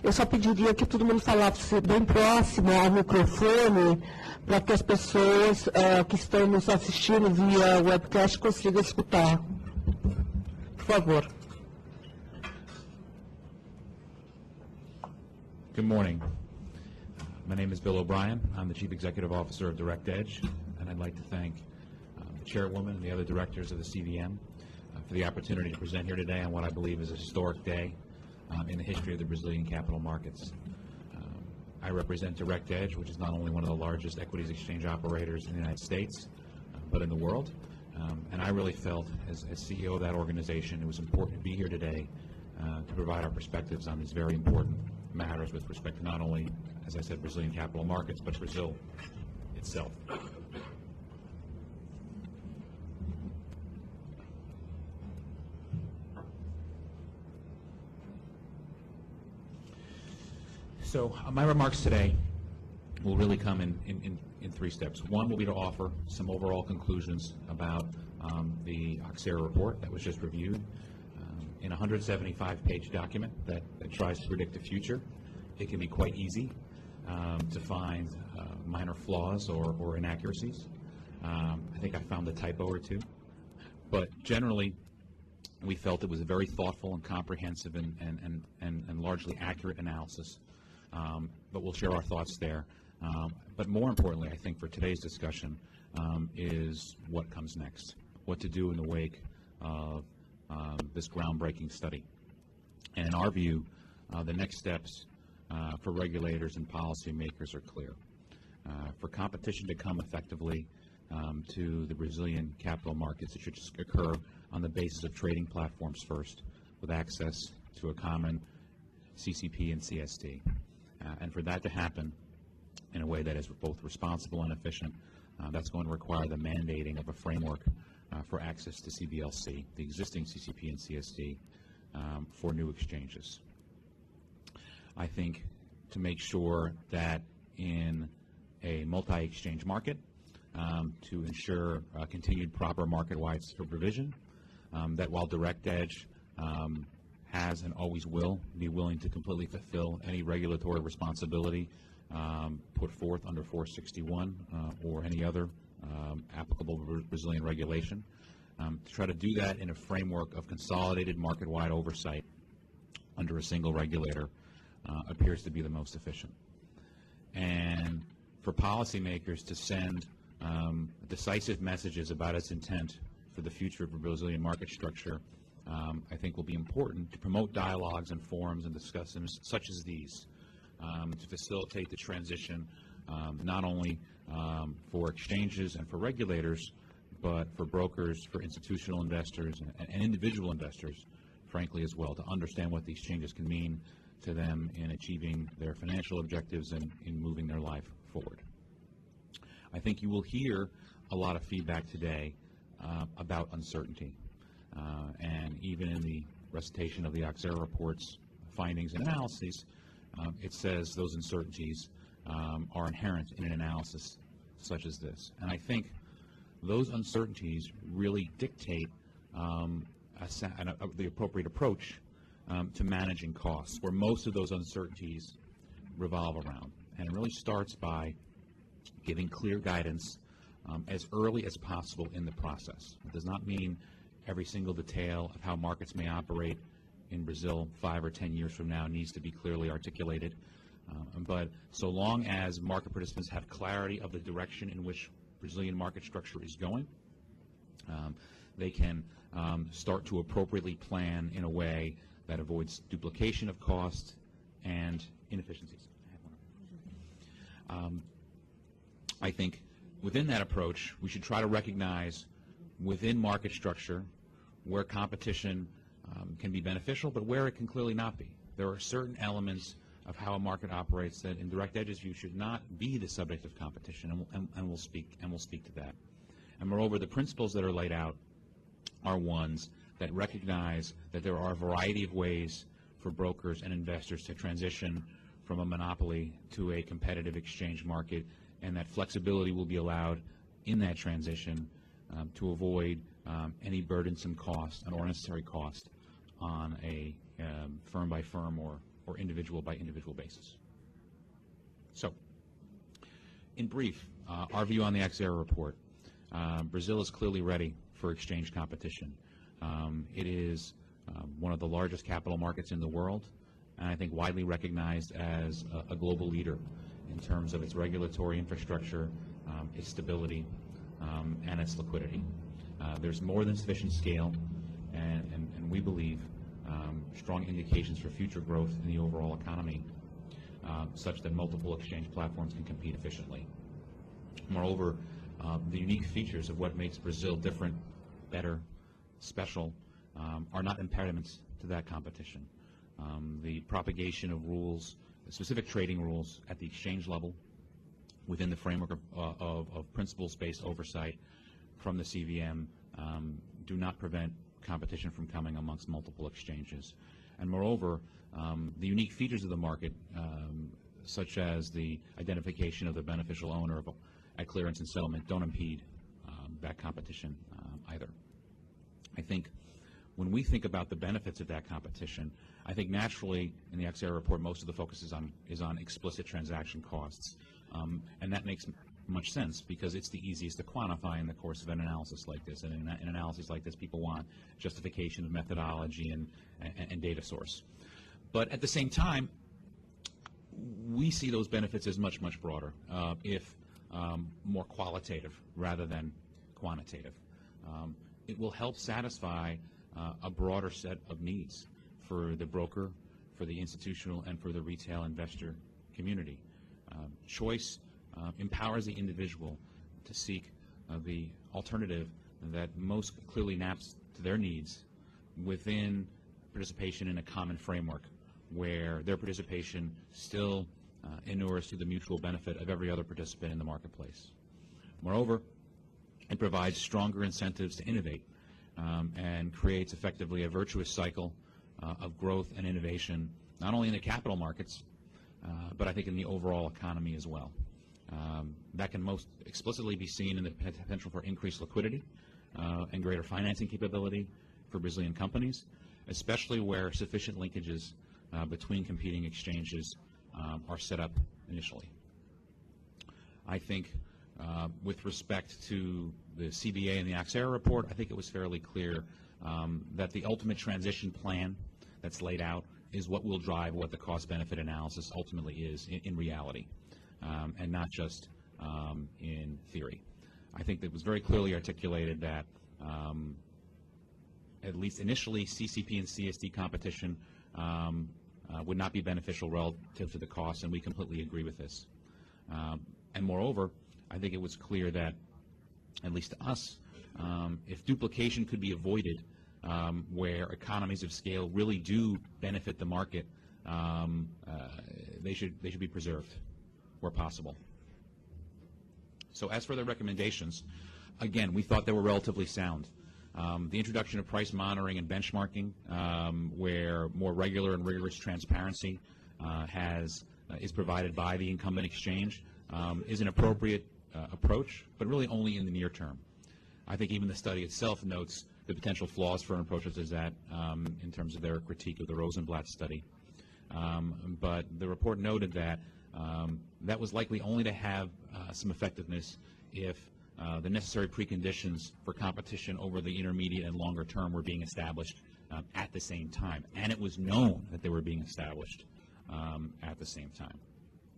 Eu só pediria que todo mundo falasse bem próximo ao microfone, para que as pessoas que estão nos assistindo via webcast consigam escutar. Por favor. Good morning. My name is Bill O'Brien. I'm the Chief Executive Officer of DirectEdge, and I'd like to thank the Chairwoman and the other directors of the CVM for the opportunity to present here today on what I believe is a historic day in the history of the Brazilian capital markets. I represent DirectEdge, which is not only one of the largest equities exchange operators in the United States, but in the world. And I really felt, as CEO of that organization, it was important to be here today to provide our perspectives on these very important matters with respect to not only, as I said, Brazilian capital markets, but Brazil itself. So my remarks today will really come in three steps. One will be to offer some overall conclusions about the Oxera report that was just reviewed in a 175-page document that tries to predict the future. It can be quite easy to find minor flaws or inaccuracies. I think I found a typo or two. But generally, we felt it was a very thoughtful and comprehensive and largely accurate analysis. But we'll share our thoughts there. But more importantly, I think for today's discussion is what comes next, what to do in the wake of this groundbreaking study. And in our view, the next steps for regulators and policymakers are clear. For competition to come effectively to the Brazilian capital markets, it should occur on the basis of trading platforms first, with access to a common CCP and CSD. And for that to happen in a way that is both responsible and efficient, that's going to require the mandating of a framework for access to CBLC, the existing CCP and CSD, for new exchanges. I think to make sure that in a multi-exchange market, to ensure continued proper market-wide supervision, that while DirectEdge has and always will be willing to completely fulfill any regulatory responsibility put forth under 461 or any other applicable Brazilian regulation, to try to do that in a framework of consolidated market-wide oversight under a single regulator appears to be the most efficient. And for policymakers to send decisive messages about its intent for the future of the Brazilian market structure, I think will be important to promote dialogues and forums and discussions such as these to facilitate the transition not only for exchanges and for regulators, but for brokers, for institutional investors, and individual investors, frankly, as well, to understand what these changes can mean to them in achieving their financial objectives and in moving their life forward. I think you will hear a lot of feedback today about uncertainty. And even in the recitation of the Oxera report's findings and analyses, it says those uncertainties are inherent in an analysis such as this. And I think those uncertainties really dictate the appropriate approach to managing costs, where most of those uncertainties revolve around. And it really starts by giving clear guidance as early as possible in the process. It does not mean every single detail of how markets may operate in Brazil 5 or 10 years from now needs to be clearly articulated. But so long as market participants have clarity of the direction in which Brazilian market structure is going, they can start to appropriately plan in a way that avoids duplication of costs and inefficiencies. I think within that approach, we should try to recognize within market structure where competition can be beneficial, but where it can clearly not be. There are certain elements of how a market operates that, in DirectEdge's view, should not be the subject of competition, and we'll speak to that. And moreover, the principles that are laid out are ones that recognize that there are a variety of ways for brokers and investors to transition from a monopoly to a competitive exchange market, and that flexibility will be allowed in that transition to avoid any burdensome cost and unnecessary cost on a firm-by-firm or or individual by individual basis. So, in brief, our view on the Axera report. Brazil is clearly ready for exchange competition. It is one of the largest capital markets in the world, and I think widely recognized as a global leader in terms of its regulatory infrastructure, its stability, and its liquidity. There's more than sufficient scale, and we believe strong indications for future growth in the overall economy, such that multiple exchange platforms can compete efficiently. Moreover, the unique features of what makes Brazil different, better, special, are not impediments to that competition. The propagation of rules, specific trading rules at the exchange level within the framework of principles-based oversight from the CVM do not prevent competition from coming amongst multiple exchanges. And moreover, the unique features of the market, such as the identification of the beneficial owner at clearance and settlement, don't impede that competition either. I think when we think about the benefits of that competition, I think naturally in the Axera report most of the focus is on explicit transaction costs, and that makes much sense because it's the easiest to quantify in the course of an analysis like this. And in an analysis like this, people want justification of methodology and data source. But at the same time, we see those benefits as much, much broader, if more qualitative rather than quantitative. It will help satisfy a broader set of needs for the broker, for the institutional, and for the retail investor community. Choice empowers the individual to seek the alternative that most clearly maps to their needs within participation in a common framework where their participation still inures to the mutual benefit of every other participant in the marketplace. Moreover, it provides stronger incentives to innovate and creates effectively a virtuous cycle of growth and innovation, not only in the capital markets, but I think in the overall economy as well. That can most explicitly be seen in the potential for increased liquidity and greater financing capability for Brazilian companies, especially where sufficient linkages between competing exchanges are set up initially. I think with respect to the CBA and the Axera report, I think it was fairly clear that the ultimate transition plan that's laid out is what will drive what the cost-benefit analysis ultimately is in reality, and not just in theory. I think that it was very clearly articulated that at least initially CCP and CSD competition would not be beneficial relative to the cost, and we completely agree with this. And moreover, I think it was clear that, at least to us, if duplication could be avoided, where economies of scale really do benefit the market, they should be preserved where possible. So as for the recommendations, again, we thought they were relatively sound. The introduction of price monitoring and benchmarking, where more regular and rigorous transparency is provided by the incumbent exchange, is an appropriate approach, but really only in the near term. I think even the study itself notes the potential flaws for an approach such as that in terms of their critique of the Rosenblatt study. But the report noted that that was likely only to have some effectiveness if the necessary preconditions for competition over the intermediate and longer term were being established at the same time. And it was known that they were being established at the same time.